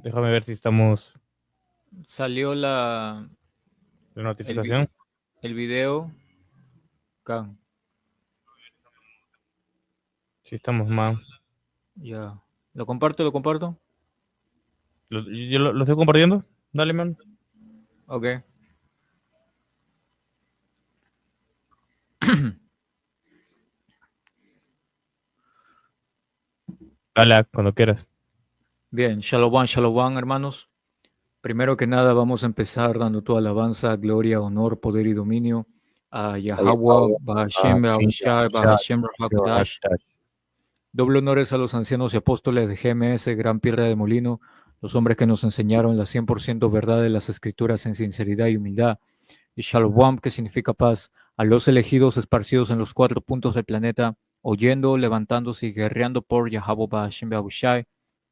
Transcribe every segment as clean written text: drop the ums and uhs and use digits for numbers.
Déjame ver si estamos Salió la el, vi- notificación. el video. Acá. Si estamos mal. Ya. ¿Lo comparto? ¿Lo comparto? Yo lo estoy compartiendo. Dale, man. Ok. Dale cuando quieras. Bien, Shalom, hermanos. Primero que nada, vamos a empezar dando toda alabanza, gloria, honor, poder y dominio a Yahweh, Bahashem, Ahushai, Bahashem, Rahakadash. Doble honores a los ancianos y apóstoles de GMS, Gran Piedra de Molino, los hombres que nos enseñaron la 100% verdad de las Escrituras en sinceridad y humildad. Y Shalom, que significa paz, a los elegidos esparcidos en los 4 puntos del planeta, oyendo, levantándose y guerreando por Yahweh Bahashem Ahushai,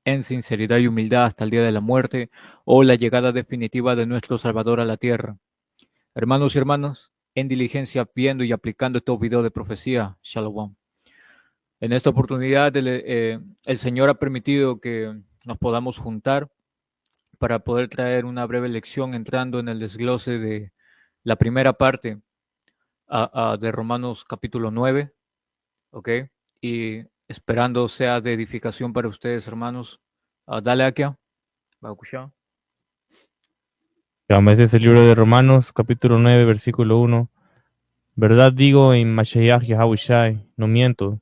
en sinceridad y humildad hasta el día de la muerte o la llegada definitiva de nuestro Salvador a la tierra. Hermanos y hermanas, en diligencia viendo y aplicando estos videos de profecía, Shalom. En esta oportunidad el Señor ha permitido que nos podamos juntar para poder traer una breve lección entrando en el desglose de la primera parte de Romanos capítulo 9, ¿ok? Y esperando sea de edificación para ustedes, hermanos. Dale aquí, Bakusha. Ese es el libro de Romanos, capítulo 9, versículo 1. Verdad digo en Mashiach Yahushai, no miento,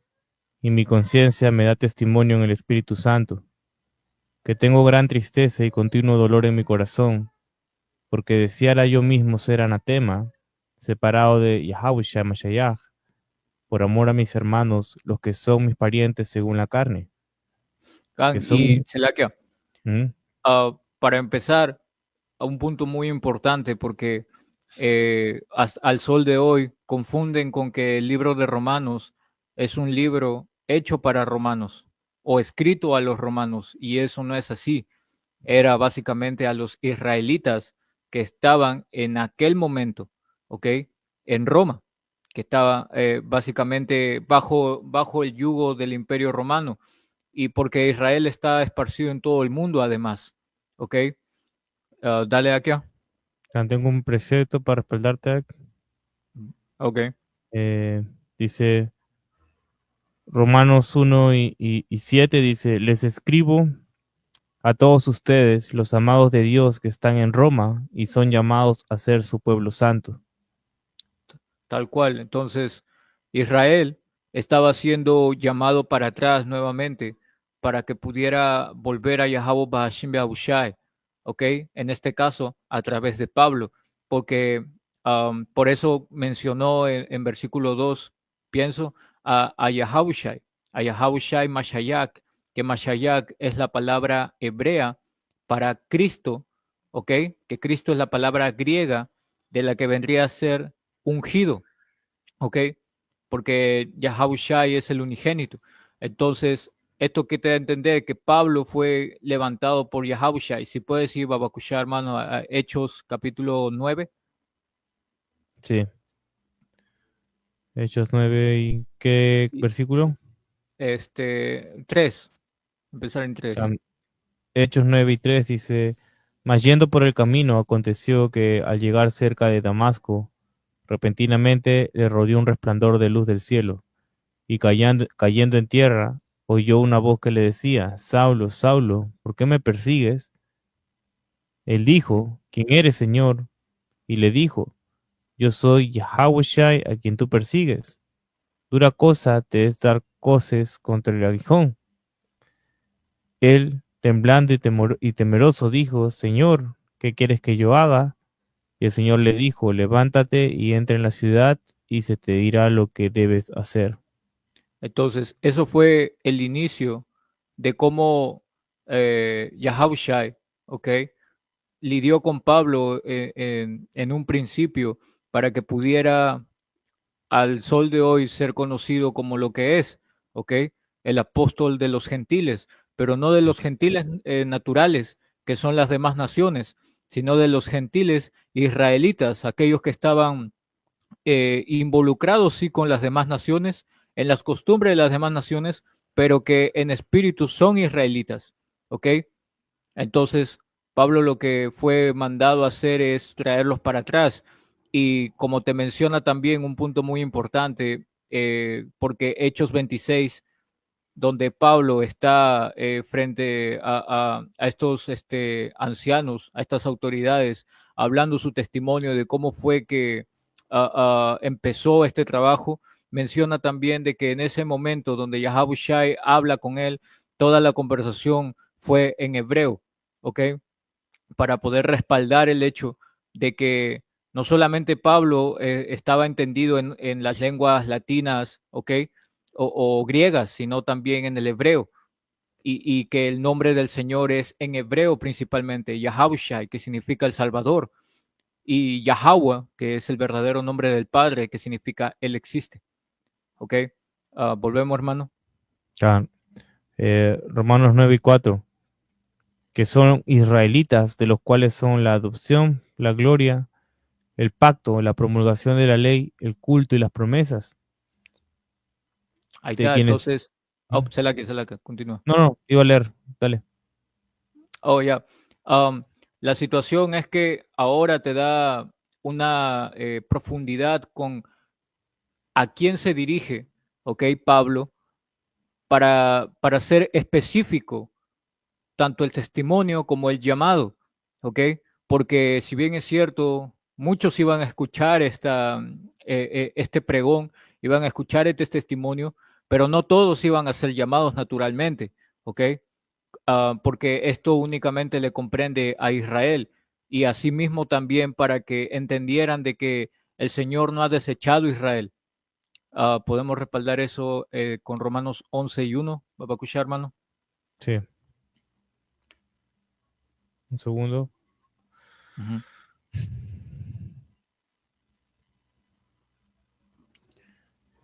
y mi conciencia me da testimonio en el Espíritu Santo, que tengo gran tristeza y continuo dolor en mi corazón, porque deseara yo mismo ser anatema, separado de Yahushai Mashiach, por amor a mis hermanos, los que son mis parientes según la carne, que Y son... Selakia, ¿Mm? para empezar, a un punto muy importante porque al sol de hoy confunden con que el libro de Romanos es un libro hecho para romanos o escrito a los romanos y eso no es así. Era básicamente a los israelitas que estaban en aquel momento, ¿ok? En Roma, que estaba básicamente bajo el yugo del imperio romano y porque Israel está esparcido en todo el mundo además, ¿ok? Dale aquí. Tengo un precepto para respaldarte. Ok. Eh, dice Romanos 1 y 7, dice, les escribo a todos ustedes, los amados de Dios que están en Roma y son llamados a ser su pueblo santo. Tal cual. Entonces, Israel estaba siendo llamado para atrás nuevamente para que pudiera volver a Yahweh Bahashim Beahushai, ¿ok? En este caso, a través de Pablo, porque por eso mencionó en versículo 2 pienso, a Yahushai, a Yahushai Mashayak, que Mashayak es la palabra hebrea para Cristo, ¿ok? Que Cristo es la palabra griega de la que vendría a ser ungido, ¿ok? Porque Yahushai es el unigénito. Entonces, esto que te da a entender que Pablo fue levantado por Yahushai. Si puedes ir, Babacushá, hermano, a Hechos capítulo 9, Sí, Hechos 9 y ¿qué y, versículo? 3, empezar en 3. Am- Hechos 9 y 3 dice, mas yendo por el camino aconteció que al llegar cerca de Damasco, repentinamente le rodeó un resplandor de luz del cielo, y cayendo en tierra, oyó una voz que le decía, Saulo, Saulo, ¿por qué me persigues? Él dijo, ¿quién eres, Señor? Y le dijo, yo soy Yahushai a quien tú persigues. Dura cosa te es dar coces contra el aguijón. Él, temblando y temeroso, dijo, Señor, ¿qué quieres que yo haga? Y el Señor le dijo, levántate y entra en la ciudad y se te dirá lo que debes hacer. Entonces, eso fue el inicio de cómo Yahushai, ¿ok? Lidió con Pablo en un principio para que pudiera al sol de hoy ser conocido como lo que es, ¿ok? El apóstol de los gentiles, pero no de los gentiles naturales, que son las demás naciones, sino de los gentiles israelitas, aquellos que estaban involucrados sí con las demás naciones, en las costumbres de las demás naciones, pero que en espíritu son israelitas, ¿ok? Entonces, Pablo lo que fue mandado a hacer es traerlos para atrás. Y como te menciona también un punto muy importante, porque Hechos 26, donde Pablo está frente a estos ancianos, a estas autoridades, hablando su testimonio de cómo fue que empezó este trabajo, menciona también de que en ese momento donde Yahabushai habla con él, toda la conversación fue en hebreo, ¿ok? Para poder respaldar el hecho de que no solamente Pablo estaba entendido en las lenguas latinas, ¿ok? O griegas, sino también en el hebreo. Y que el nombre del Señor es en hebreo principalmente, Yahabushai, que significa el Salvador, y Yahweh, que es el verdadero nombre del Padre, que significa Él existe. ¿Ok? Volvemos, hermano. Romanos 9 y 4, que son israelitas, de los cuales son la adopción, la gloria, el pacto, la promulgación de la ley, el culto y las promesas, Ahí de está, quienes... entonces, ¿Mm? oh, Selaka, continúa. No, no, iba a leer, dale. Oh, ya. La situación es que ahora te da una profundidad con a quién se dirige, ¿ok? Pablo, para ser específico, tanto el testimonio como el llamado, ¿ok? Porque si bien es cierto, muchos iban a escuchar este pregón, iban a escuchar este testimonio, pero no todos iban a ser llamados naturalmente, ¿ok? Porque esto únicamente le comprende a Israel y asimismo también para que entendieran de que el Señor no ha desechado a Israel. Podemos respaldar eso con Romanos 11 y 1, Babacushá, hermano. Sí, un segundo. Ujú.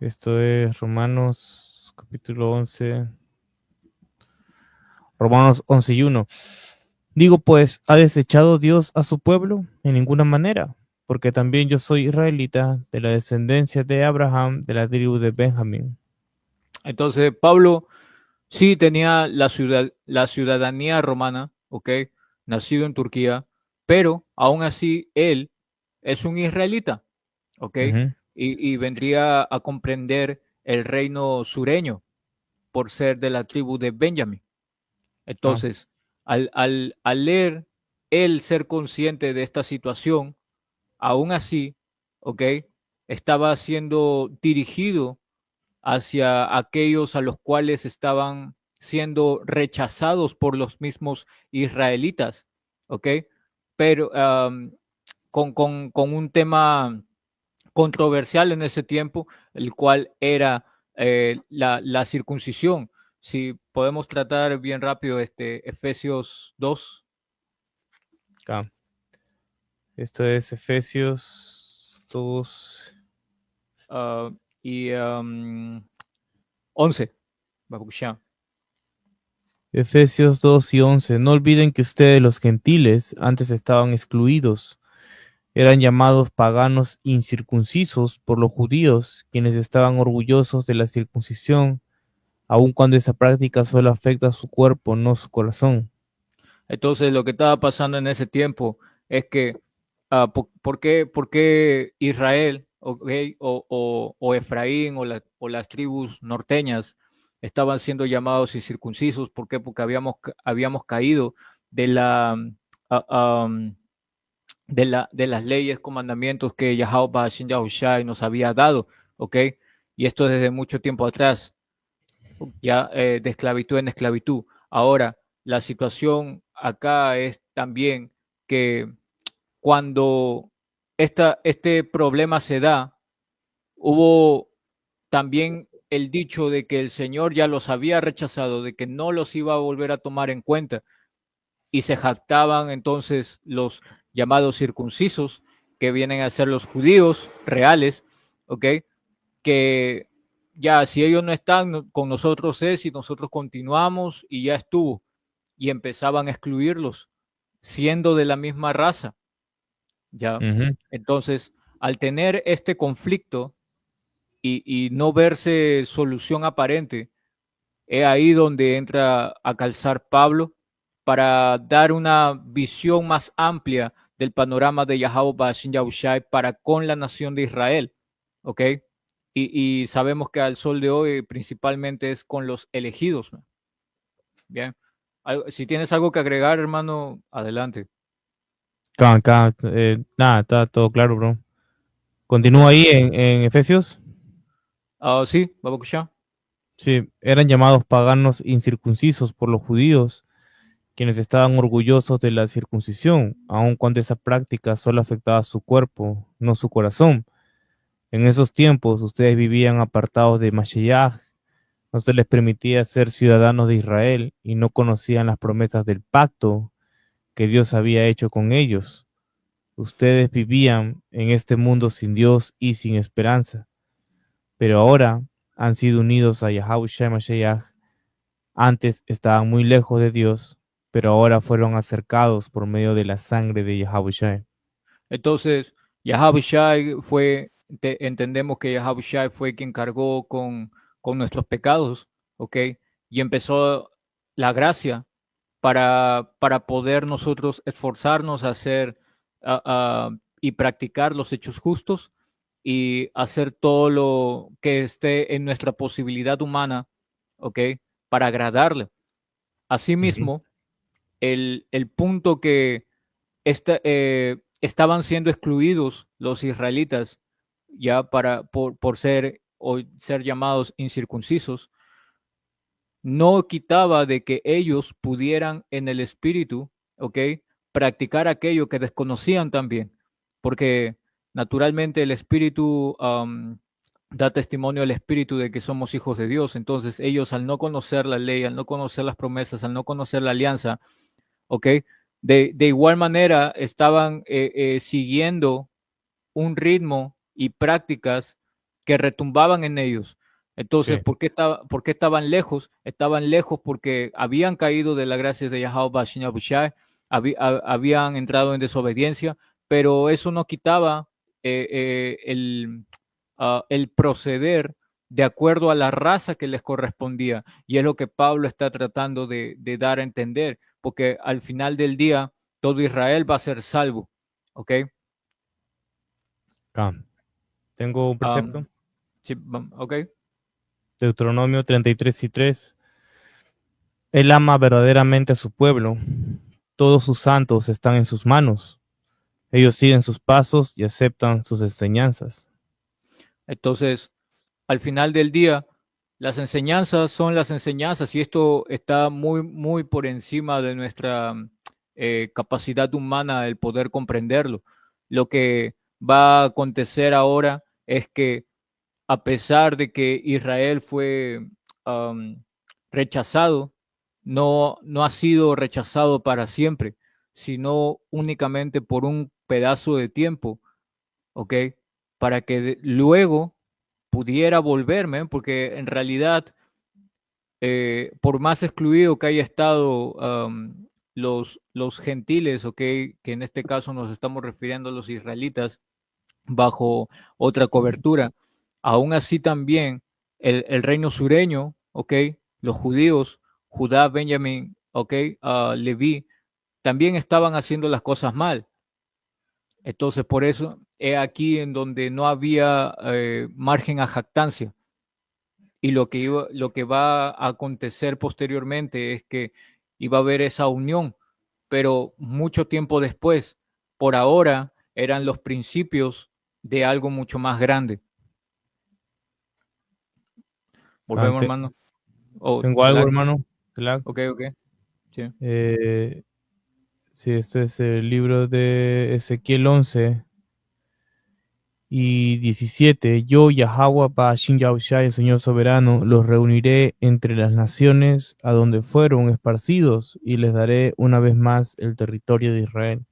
Esto es Romanos capítulo 11. Romanos 11 y 1. Digo pues, ¿ha desechado Dios a su pueblo? En ninguna manera, porque también yo soy israelita, de la descendencia de Abraham, de la tribu de Benjamín. Entonces, Pablo sí tenía la ciudadanía romana, ¿ok? Nacido en Turquía, pero aún así él es un israelita, ¿ok? Ujú. Y vendría a comprender el reino sureño por ser de la tribu de Benjamín. Ah, Entonces, al leer él ser consciente de esta situación, aún así, ¿ok? Estaba siendo dirigido hacia aquellos a los cuales estaban siendo rechazados por los mismos israelitas, ¿ok? Pero con un tema controversial en ese tiempo, el cual era la circuncisión. Si podemos tratar bien rápido Efesios 2. acá. Esto es Efesios 2. Y 11. Babushá. Efesios 2 y 11. No olviden que ustedes los gentiles antes estaban excluidos, eran llamados paganos incircuncisos por los judíos, quienes estaban orgullosos de la circuncisión, aun cuando esa práctica solo afecta a su cuerpo, no su corazón. Entonces, lo que estaba pasando en ese tiempo es que, ¿por qué Israel, okay, o Efraín o las tribus norteñas estaban siendo llamados incircuncisos? ¿Por qué? Porque habíamos caído de ah, um, de las leyes, comandamientos que Yahweh Ba'ashin Yahushai nos había dado, ¿ok? Y esto desde mucho tiempo atrás, ya de esclavitud en esclavitud. Ahora, la situación acá es también que cuando este problema se da, hubo también el dicho de que el Señor ya los había rechazado, de que no los iba a volver a tomar en cuenta, y se jactaban entonces los llamados circuncisos, que vienen a ser los judíos reales, ¿ok? Que ya si ellos no están con nosotros es y nosotros continuamos y ya estuvo. Y empezaban a excluirlos, siendo de la misma raza, ¿ya? Ujú. Entonces, al tener este conflicto y no verse solución aparente, es ahí donde entra a calzar Pablo para dar una visión más amplia del panorama de Yahweh Bashim Yahushai para con la nación de Israel, ¿ok? Y sabemos que al sol de hoy principalmente es con los elegidos, ¿no? Bien. Si tienes algo que agregar, hermano, adelante. Nada, está todo claro, bro. Continúa ahí en Efesios. Sí, Babakusha. Sí, eran llamados paganos incircuncisos por los judíos, quienes estaban orgullosos de la circuncisión, aun cuando esa práctica solo afectaba su cuerpo, no su corazón. En esos tiempos ustedes vivían apartados de Mashiach, no se les permitía ser ciudadanos de Israel y no conocían las promesas del pacto que Dios había hecho con ellos. Ustedes vivían en este mundo sin Dios y sin esperanza, pero ahora han sido unidos a Yahushua Mashiach. Antes estaban muy lejos de Dios, pero ahora fueron acercados por medio de la sangre de Yahushua. Entonces, Yahushai fue, entendemos que Yahushai fue quien cargó con nuestros pecados, ¿ok? Y empezó la gracia para poder nosotros esforzarnos a hacer y practicar los hechos justos y hacer todo lo que esté en nuestra posibilidad humana, ¿ok? Para agradarle. Ujú. Asimismo, el punto que estaban siendo excluidos los israelitas ya por ser o ser llamados incircuncisos, no quitaba de que ellos pudieran en el espíritu, ¿ok? Practicar aquello que desconocían también, porque naturalmente el espíritu da testimonio al espíritu de que somos hijos de Dios. Entonces ellos al no conocer la ley, al no conocer las promesas, al no conocer la alianza, ¿ok? De igual manera estaban siguiendo un ritmo y prácticas que retumbaban en ellos. Entonces, Sí. por qué estaban lejos? Estaban lejos porque habían caído de la gracia de Yahweh Bashina Bushai, habían entrado en desobediencia, pero eso no quitaba el proceder de acuerdo a la raza que les correspondía. Y es lo que Pablo está tratando de dar a entender, porque al final del día todo Israel va a ser salvo. ¿Ok? Acá. Tengo un Um, precepto. sí, ok. Deuteronomio 33:3. Él ama verdaderamente a su pueblo. Todos sus santos están en sus manos. Ellos siguen sus pasos y aceptan sus enseñanzas. Entonces, al final del día, las enseñanzas son las enseñanzas y esto está muy, muy por encima de nuestra capacidad humana el poder comprenderlo. Lo que va a acontecer ahora es que a pesar de que Israel fue um, rechazado, no ha sido rechazado para siempre, sino únicamente por un pedazo de tiempo, ¿ok? Para que luego pudiera volverme, porque en realidad, por más excluido que haya estado los gentiles, ¿ok? Que en este caso nos estamos refiriendo a los israelitas, bajo otra cobertura. Aún así también el reino sureño, ¿ok? Los judíos, Judá, Benjamín, ¿ok? Leví, también estaban haciendo las cosas mal. Entonces, por eso es aquí en donde no había margen a jactancia. Y lo que va a acontecer posteriormente es que iba a haber esa unión, pero mucho tiempo después, por ahora, eran los principios de algo mucho más grande. Acá Volvemos, hermano. Oh, tengo algo, adelante. hermano. Claro. Ok, ok. Sí. Eh, sí, esto es el libro de Ezequiel 11:17. Yo, Yahweh, Ba'ashin Yahushai, el Señor soberano, los reuniré entre las naciones a donde fueron esparcidos y les daré una vez más el territorio de Israel.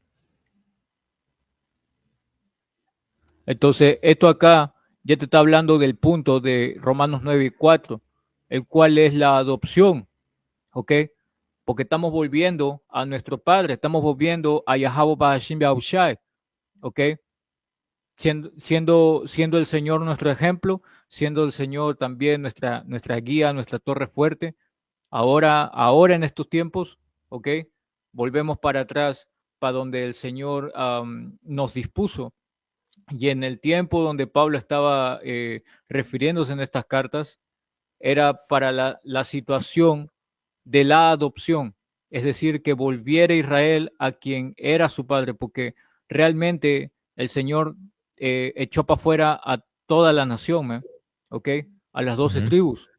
Entonces, esto acá ya te está hablando del punto de Romanos 9:4, el cual es la adopción, ¿ok? Porque estamos volviendo a nuestro Padre, estamos volviendo a Yahweh Ba'ashim Yahushai, ¿ok? Siendo el Señor nuestro ejemplo, siendo el Señor también nuestra guía, nuestra torre fuerte. Ahora en estos tiempos, ¿ok? volvemos para atrás, para donde el Señor nos dispuso. Y en el tiempo donde Pablo estaba refiriéndose en estas cartas, era para la situación de la adopción, es decir, que volviera Israel a quien era su padre, porque realmente el Señor echó para afuera a toda la nación, ¿ok? A las 12 Ujú. tribus.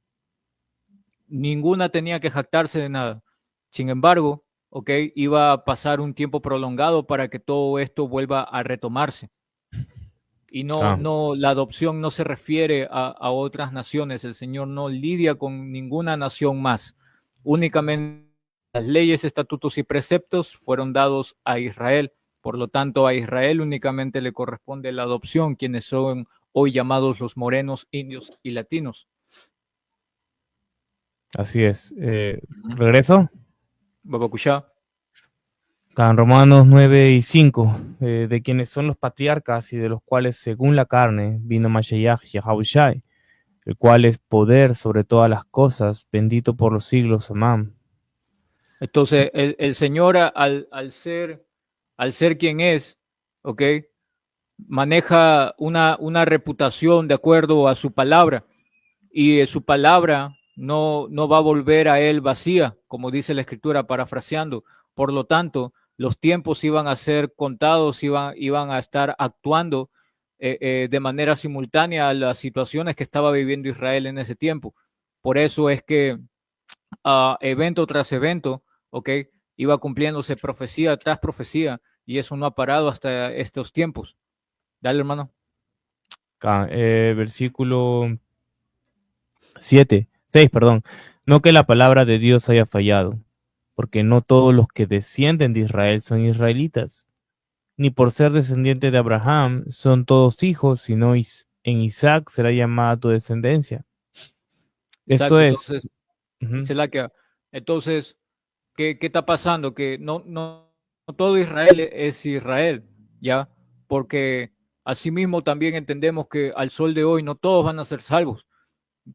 Ninguna tenía que jactarse de nada. Sin embargo, ¿ok? Iba a pasar un tiempo prolongado para que todo esto vuelva a retomarse. Y Ah, la adopción no se refiere a otras naciones. El Señor no lidia con ninguna nación más. Únicamente las leyes, estatutos y preceptos fueron dados a Israel. Por lo tanto, a Israel únicamente le corresponde la adopción, quienes son hoy llamados los morenos, indios y latinos. así es. ¿Regreso? Babacushá. Acá en Romanos 9 y 5, de quienes son los patriarcas y de los cuales, según la carne, vino Mashiach Yahushai, el cual es poder sobre todas las cosas, bendito por los siglos. Amén. Entonces, el Señor al ser quien es, ¿ok? Maneja una reputación de acuerdo a su palabra y su palabra no va a volver a él vacía, como dice la escritura, parafraseando. Por lo tanto, los tiempos iban a ser contados, iban a estar actuando de manera simultánea a las situaciones que estaba viviendo Israel en ese tiempo. Por eso es que evento tras evento, ¿ok? Iba cumpliéndose profecía tras profecía y eso no ha parado hasta estos tiempos. Dale, hermano. Acá, versículo 7, 6, perdón. No que la palabra de Dios haya fallado, porque no todos los que descienden de Israel son israelitas, ni por ser descendiente de Abraham son todos hijos, sino en Isaac será llamada tu descendencia. Esto Exacto. es, Entonces, ujú, entonces ¿qué está pasando? Que no todo Israel es Israel, ¿ya? Porque asimismo también entendemos que al sol de hoy no todos van a ser salvos.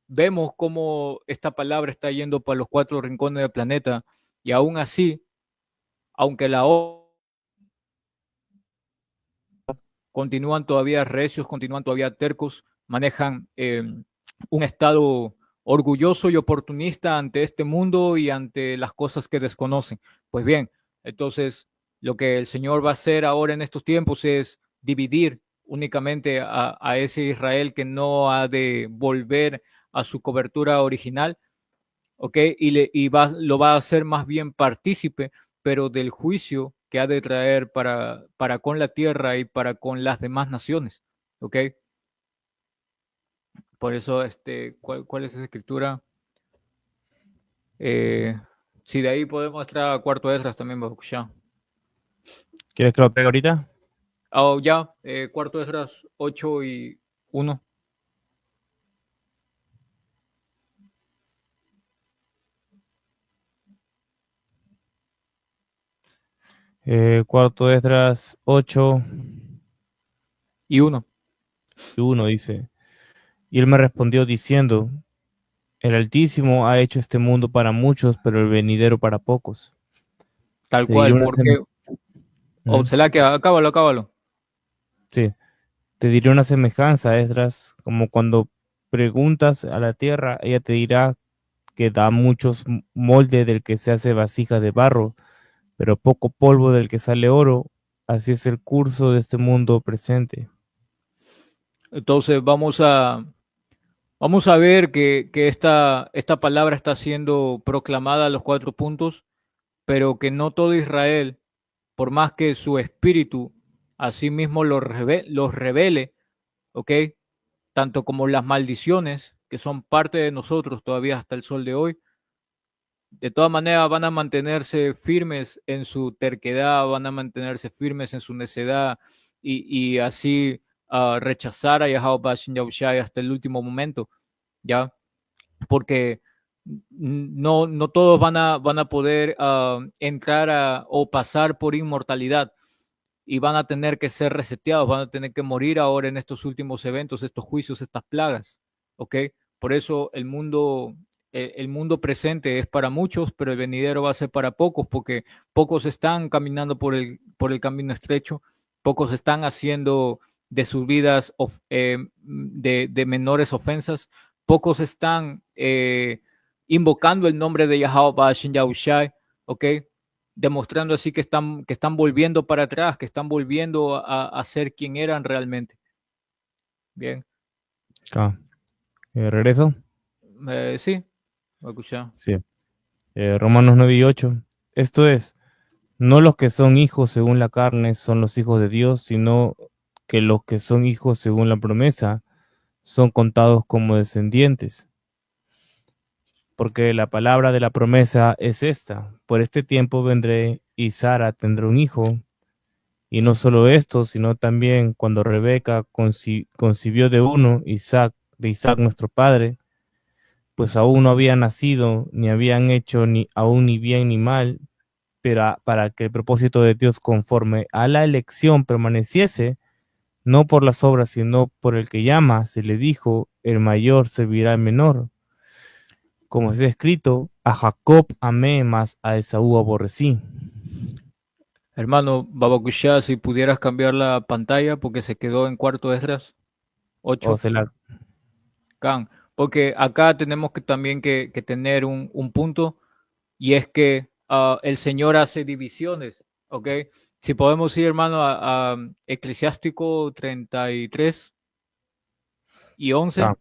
Vemos cómo esta palabra está yendo para los cuatro rincones del planeta y aún así, aunque continúan todavía recios, continúan todavía tercos, manejan un estado orgulloso y oportunista ante este mundo y ante las cosas que desconocen. Pues bien, entonces lo que el Señor va a hacer ahora en estos tiempos es dividir únicamente a ese Israel que no ha de volver a su cobertura original, ¿ok? Lo va a hacer más bien partícipe, pero del juicio que ha de traer para con la tierra y para con las demás naciones, ¿ok? Por eso, ¿cuál es esa escritura? Eh, si de ahí podemos entrar a cuarto de Esdras también, Baruch Shah. ¿quieres que lo pegue ahorita? Oh, ya, cuarto de Esdras 8 y 1. Cuarto de Esdras 8 Y 1. y 1 dice, y él me respondió diciendo, el Altísimo ha hecho este mundo para muchos, pero el venidero para pocos. Tal Te diré cual, una, porque. Oh, se la que acábalo. sí, te diré una semejanza, Esdras, como cuando preguntas a la tierra, ella te dirá que da muchos moldes del que se hace vasija de barro, pero poco polvo del que sale oro. Así es el curso de este mundo presente. Entonces vamos a ver que esta palabra está siendo proclamada a los cuatro puntos, pero que no todo Israel, por más que su espíritu asimismo los revele, ¿ok? Tanto como las maldiciones que son parte de nosotros todavía hasta el sol de hoy, de todas maneras van a mantenerse firmes en su terquedad, van a mantenerse firmes en su necedad y así rechazar a Yahweh Bashin Yahushai hasta el último momento, ¿ya? Porque no todos van a poder entrar o pasar por inmortalidad y van a tener que ser reseteados, van a tener que morir ahora en estos últimos eventos, estos juicios, estas plagas, ¿ok? Por eso el mundo el mundo presente es para muchos, pero el venidero va a ser para pocos, porque pocos están caminando por el camino estrecho, pocos están haciendo de sus vidas de menores ofensas, pocos están invocando el nombre de Yahweh Bashin Yahushai, ¿ok? Demostrando así que están volviendo para atrás, que están volviendo a ser quien eran realmente. Bien. Acá. ¿Regreso? Sí, lo escuché. Sí. Romanos 9 y 8. Esto es, no los que son hijos según la carne son los hijos de Dios, sino que los que son hijos según la promesa son contados como descendientes. Porque la palabra de la promesa es esta: por este tiempo vendré y Sara tendrá un hijo. Y no solo esto, sino también cuando Rebeca concibió de uno, de Isaac nuestro padre, pues aún no había nacido, ni habían hecho ni aún ni bien ni mal, pero para que el propósito de Dios conforme a la elección permaneciese, no por las obras, sino por el que llama, se le dijo, el mayor servirá al menor. Como está escrito, a Jacob amé, mas a Esaú aborrecí. Hermano Babacushá, si pudieras cambiar la pantalla porque se quedó en cuarto Esdras O 8, se la... Can. Porque acá tenemos que también que tener un punto y es que el Señor hace divisiones, ¿ok? Si podemos ir, hermano, a Eclesiástico 33 y 11, Acá.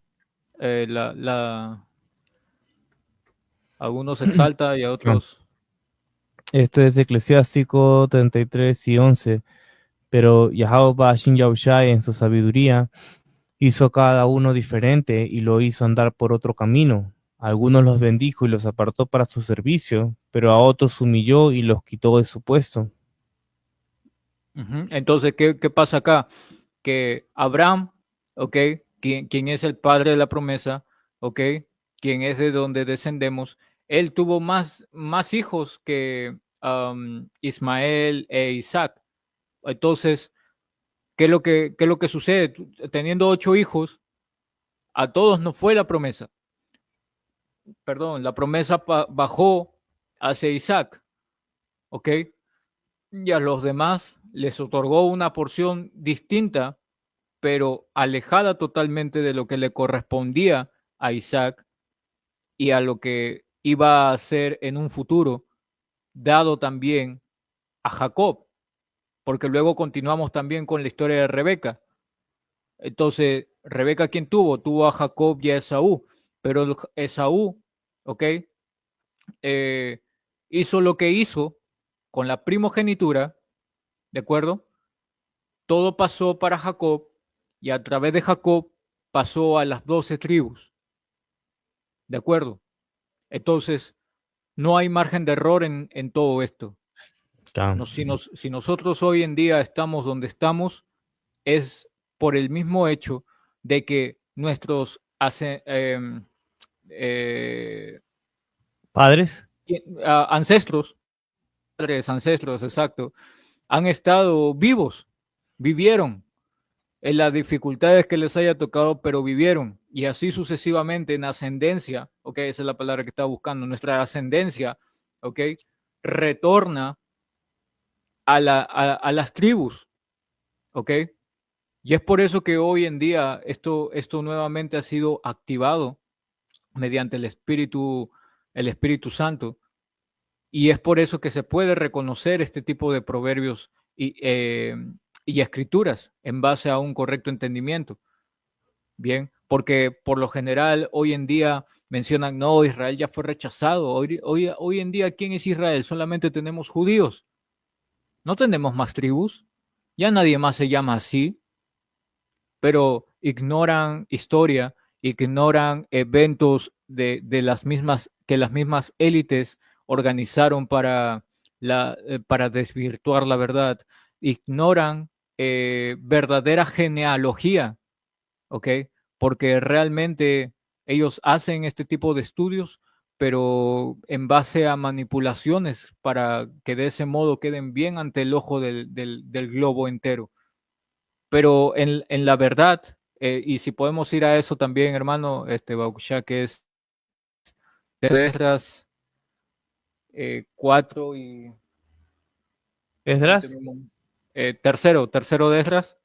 eh, la, la, algunos exalta y a Ah, otros... esto es Eclesiástico 33 y 11. Pero Yahweh Bashin Yahushai en su sabiduría hizo a cada uno diferente y lo hizo andar por otro camino. A algunos los bendijo y los apartó para su servicio, pero a otros humilló y los quitó de su puesto. Ujú. Entonces, ¿qué pasa acá? Que Abraham, ¿ok? Quien es el padre de la promesa, ¿ok? Quien es de donde descendemos, él tuvo más hijos que Ismael e Isaac. Entonces, qué es lo que sucede? Teniendo 8 hijos, a todos no fue la promesa. Perdón, la promesa bajó hacia Isaac, ¿ok? Y a los demás les otorgó una porción distinta, pero alejada totalmente de lo que le correspondía a Isaac y a lo que iba a ser en un futuro, dado también a Jacob, porque luego continuamos también con la historia de Rebeca. Entonces, Rebeca, ¿quién tuvo? Tuvo a Jacob y a Esaú, pero Esaú, ¿ok? Eh, hizo lo que hizo con la primogenitura, ¿de acuerdo? Todo pasó para Jacob y a través de Jacob pasó a las 12 tribus, ¿de acuerdo? Entonces, no hay margen de error en todo esto. Ya. Si nosotros hoy en día estamos donde estamos, es por el mismo hecho de que nuestros eh, Padres, ancestros, padres, ancestros, exacto, han estado vivos, vivieron en las dificultades que les haya tocado, pero vivieron. Y así sucesivamente en ascendencia, ok, esa es la palabra que estaba buscando, nuestra ascendencia, ok, retorna a las tribus, ok. Y es por eso que hoy en día esto nuevamente ha sido activado mediante el Espíritu Santo. Y es por eso que se puede reconocer este tipo de proverbios y escrituras en base a un correcto entendimiento. Bien, porque por lo general hoy en día mencionan, no, Israel ya fue rechazado. Hoy en día, ¿quién es Israel? Solamente tenemos judíos. No tenemos más tribus. Ya nadie más se llama así, pero ignoran historia, ignoran eventos de las mismas, que las mismas élites organizaron para desvirtuar la verdad. Ignoran verdadera genealogía, ¿ok? Porque realmente ellos hacen este tipo de estudios, pero en base a manipulaciones para que de ese modo queden bien ante el ojo del globo entero. Pero en la verdad, y si podemos ir a eso también, hermano, Bausha, que es Esdras 4 y... ¿Esdras? tercero de Esdras,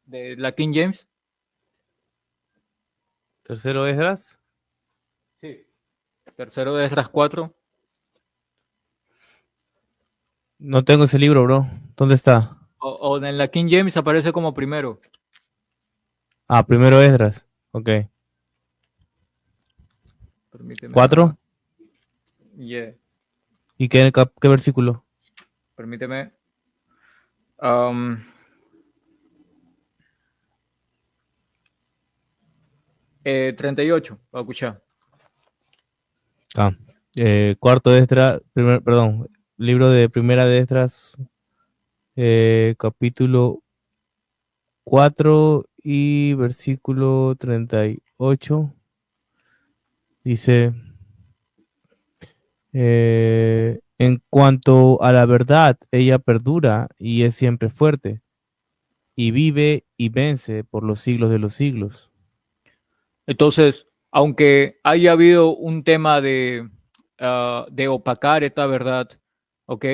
de la King James. ¿Tercero Esdras? Sí. Tercero de Esdras 4. No tengo ese libro, bro. ¿Dónde está? O en la King James aparece como primero. Ah, primero Esdras. Ok. Permíteme ¿4? acá. Yeah. ¿Y qué versículo? Permíteme. Um, 38, va a escuchar. Ah, cuarto de Esdras, perdón, libro de primera de Esdras, capítulo 4 y versículo 38. Dice, en cuanto a la verdad, ella perdura y es siempre fuerte, y vive y vence por los siglos de los siglos. Entonces, aunque haya habido un tema de opacar esta verdad, ¿ok?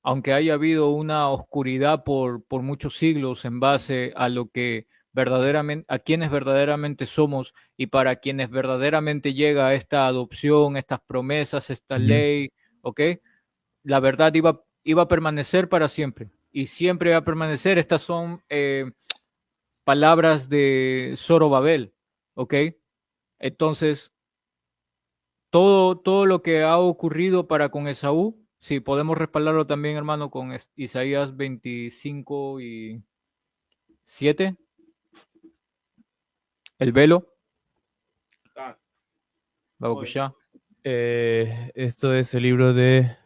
Aunque haya habido una oscuridad por muchos siglos en base a lo que verdaderamente, a quienes verdaderamente somos y para quienes verdaderamente llega esta adopción, estas promesas, esta Ujú. ley, ¿ok? La verdad iba a permanecer para siempre y siempre va a permanecer. Estas son palabras de Zorobabel, ¿ok? Entonces, todo lo que ha ocurrido para con Esaú, sí, podemos respaldarlo también, hermano, con Isaías 25:7, el velo, Oye, Babacushá, esto es el libro de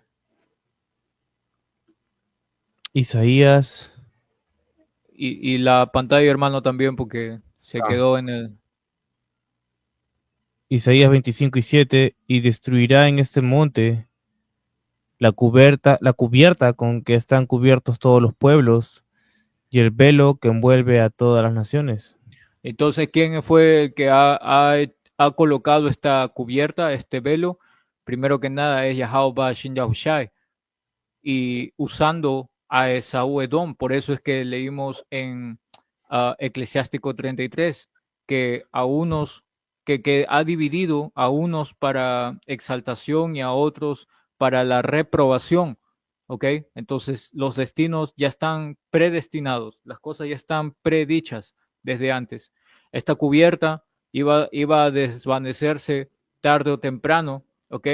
Isaías. y la pantalla, hermano, también, porque se Ah, quedó en el... Isaías 25:7, y destruirá en este monte la cubierta con que están cubiertos todos los pueblos y el velo que envuelve a todas las naciones. Entonces, ¿quién fue el que ha colocado esta cubierta, este velo? Primero que nada es Yahweh Shin Yahushai, y usando a Esaú Edom. Por eso es que leímos en Eclesiástico 33 que a unos, que ha dividido a unos para exaltación y a otros para la reprobación. ¿Ok? Entonces los destinos ya están predestinados, las cosas ya están predichas desde antes. Esta cubierta iba a desvanecerse tarde o temprano, ¿ok?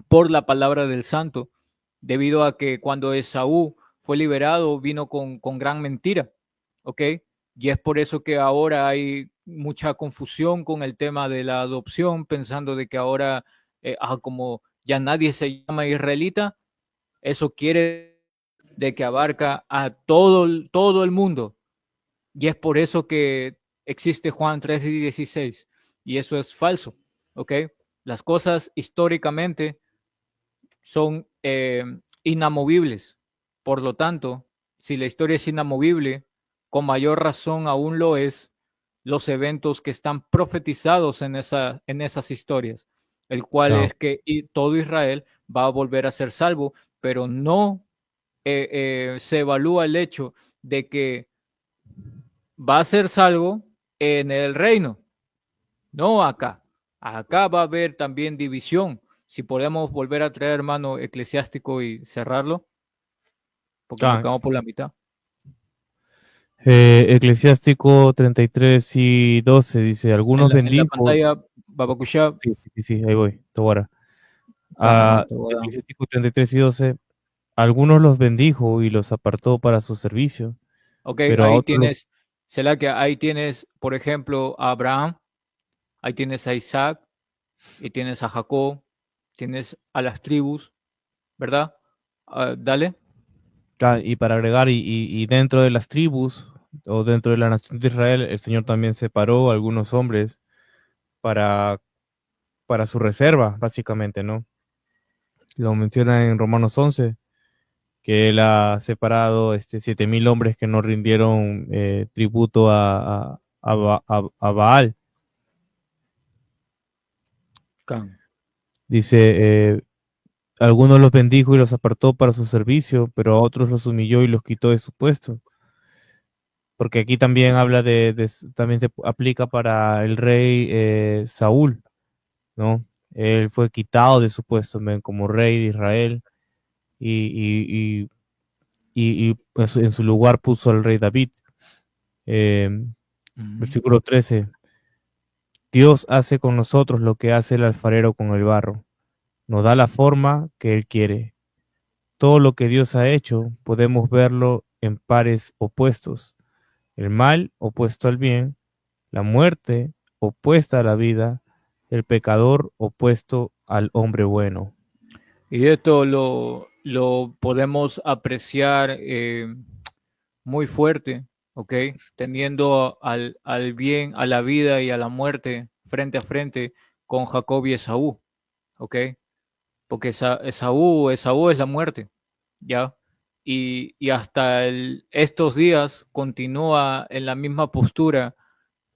Por la palabra del santo, debido a que cuando Esaú fue liberado vino con gran mentira, ¿ok? Y es por eso que ahora hay mucha confusión con el tema de la adopción, pensando de que ahora, como ya nadie se llama israelita, eso quiere de que abarca a todo el mundo. Y es por eso que existe Juan 3:16. Y eso es falso, ¿ok? Las cosas históricamente son inamovibles. Por lo tanto, si la historia es inamovible, con mayor razón aún lo es los eventos que están profetizados en esas historias, el cual Claro. es que todo Israel va a volver a ser salvo, pero no se evalúa el hecho de que va a ser salvo en el reino, no acá. Acá va a haber también división. Si podemos volver a traer, hermano, eclesiástico y cerrarlo, porque nos Claro. quedamos por la mitad. Eclesiástico 33:12 dice, En algunos la bendijo, pantalla, Babacushá, sí, sí, sí, sí, ahí voy, Tobara. Cámara, Ah, te voy a dar. Eclesiástico 33:12, algunos los bendijo y los apartó para su servicio, Ok, pero a ahí otros los... tienes, será que ahí tienes, por ejemplo, a Abraham, ahí tienes a Isaac, y tienes a Jacob, tienes a las tribus, ¿verdad? Dale. Y para agregar, y dentro de las tribus o dentro de la nación de Israel, el Señor también separó a algunos hombres para, para su reserva, básicamente, ¿no? Lo menciona en Romanos 11, que Él ha separado 7,000 hombres que no rindieron tributo a Baal. Can. Dice, algunos los bendijo y los apartó para su servicio, pero a otros los humilló y los quitó de su puesto. Porque aquí también habla también se aplica para el rey Saúl, ¿no? Él fue quitado de su puesto como rey de Israel y, y en su lugar puso al rey David. Eh, Versículo 13. Dios hace con nosotros lo que hace el alfarero con el barro. Nos da la forma que Él quiere. Todo lo que Dios ha hecho podemos verlo en pares opuestos. El mal opuesto al bien, la muerte opuesta a la vida, el pecador opuesto al hombre bueno. Y esto lo podemos apreciar muy fuerte, ¿ok? Teniendo al bien, a la vida y a la muerte frente a frente con Jacob y Esaú, ¿ok? Porque Esaú es la muerte, ¿ya? Y hasta estos días continúa en la misma postura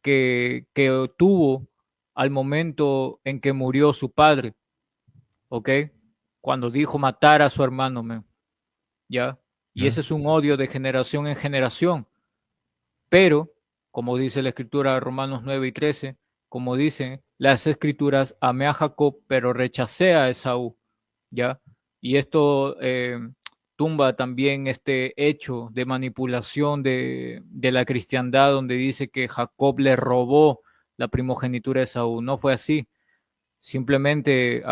que tuvo al momento en que murió su padre, ¿ok? Cuando dijo matar a su hermano, ¿ya? Y ese es un odio de generación en generación. Pero, como dice la escritura de Romanos 9 y 13, como dicen las escrituras, amé a Jacob, pero rechacé a Esaú, ¿ya? Y esto tumba también este hecho de manipulación de la cristiandad, donde dice que Jacob le robó la primogenitura a Esaú. No fue así. Simplemente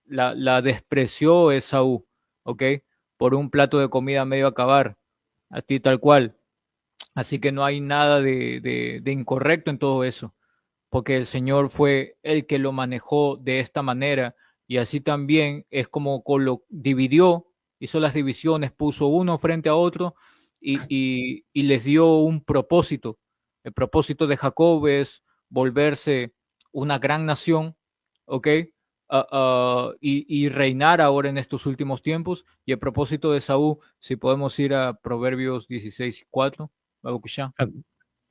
la despreció Esaú, ¿ok? Por un plato de comida medio acabar, así tal cual. Así que no hay nada de incorrecto en todo eso, porque el Señor fue el que lo manejó de esta manera y así también es como lo dividió, hizo las divisiones, puso uno frente a otro y les dio un propósito. El propósito de Jacob es volverse una gran nación, ¿ok? Y reinar ahora en estos últimos tiempos. Y el propósito de Saúl, si podemos ir a Proverbios 16:4, Babucusha.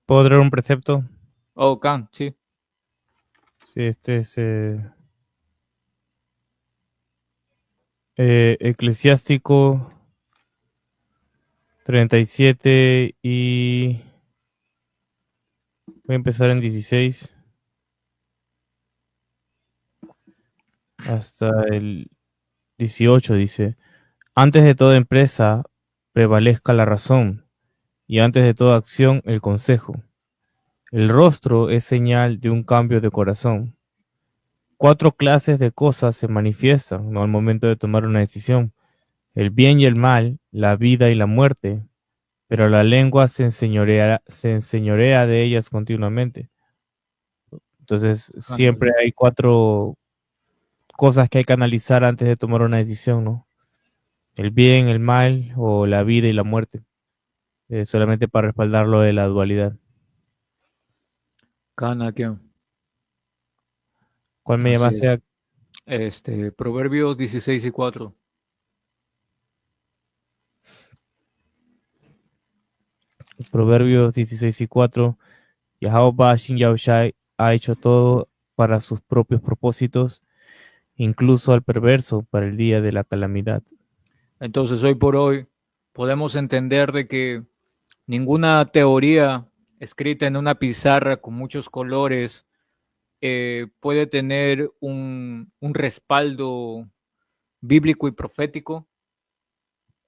¿Puedo traer un precepto? Oh, Can, sí. Sí, este es Eclesiástico 37 y voy a empezar en 16 hasta el 18. Dice, antes de toda empresa prevalezca la razón y antes de toda acción el consejo. El rostro es señal de un cambio de corazón. 4 clases de cosas se manifiestan, ¿no? Al momento de tomar una decisión: el bien y el mal, la vida y la muerte, pero la lengua se enseñorea de ellas continuamente. Entonces, siempre Ándale. hay 4 cosas que hay que analizar antes de tomar una decisión, ¿no? El bien, el mal o la vida y la muerte, solamente para respaldar lo de la dualidad. Can, aquí. ¿Cuál me Así llamaste? es. Proverbios 16:4. Proverbios 16:4. Yahweh Shin Yahushai ha hecho todo para sus propios propósitos, incluso al perverso para el día de la calamidad. Entonces, hoy por hoy podemos entender de que ninguna teoría escrita en una pizarra con muchos colores puede tener un respaldo bíblico y profético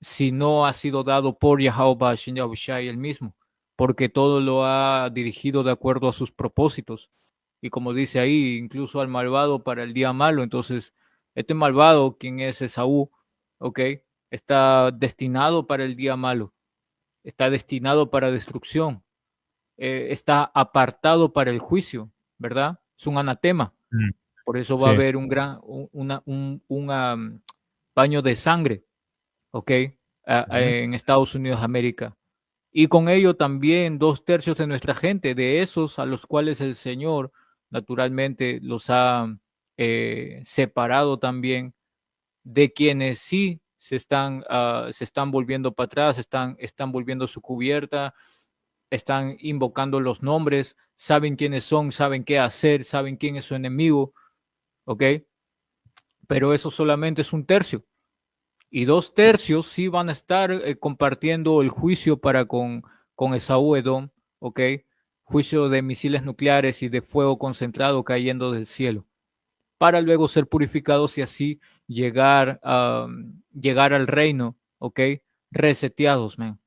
si no ha sido dado por Yahweh Shin Yahushai el mismo, porque todo lo ha dirigido de acuerdo a sus propósitos. Y como dice ahí, incluso al malvado para el día malo. Entonces, este malvado, quien es Esaú, ¿ok? Está destinado para el día malo, está destinado para destrucción, está apartado para el juicio, ¿verdad? Es un anatema. Mm. Por eso va a Sí. haber un gran, baño de sangre, ¿ok? Ujú. En Estados Unidos de América. Y con ello también 2/3 de nuestra gente, de esos a los cuales el Señor naturalmente los ha separado también, de quienes sí se están volviendo para atrás, están volviendo su cubierta, están invocando los nombres, saben quiénes son, saben qué hacer, saben quién es su enemigo, ¿ok? pero eso solamente es un tercio. Y 2/3 sí van a estar compartiendo el juicio para con Esaú Edom, ¿ok? Juicio de misiles nucleares y de fuego concentrado cayendo del cielo, para luego ser purificados y así llegar al reino, ¿ok? Reseteados, man.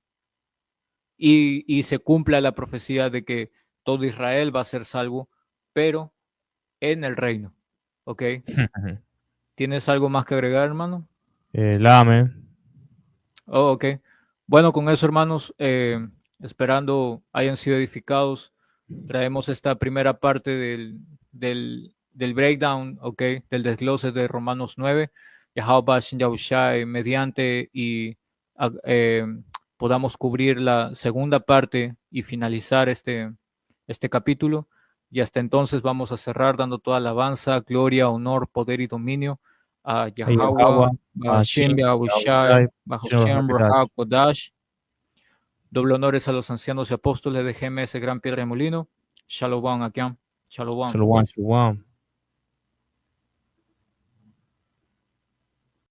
Y se cumpla la profecía de que todo Israel va a ser salvo, pero en el reino, ¿ok? ¿Tienes algo más que agregar, hermano? Lame. Oh, ok. Bueno, con eso, hermanos, esperando hayan sido edificados, traemos esta primera parte del breakdown, ok, del desglose de Romanos 9, Yahweh Shin Yahushai, mediante y eh, podamos cubrir la segunda parte y finalizar este capítulo. Y hasta entonces vamos a cerrar dando toda alabanza, gloria, honor, poder y dominio a Yahweh, Ayahawa. Hashem, Hashim. Yahushai, Yahushai. bajo Shem, Shemrahakodash. Rahak, Kodash. Doble honores a los ancianos y apóstoles de GMS Gran Piedra de Molino. Shalom, Akiam. Shalom. Shalom. Shalom.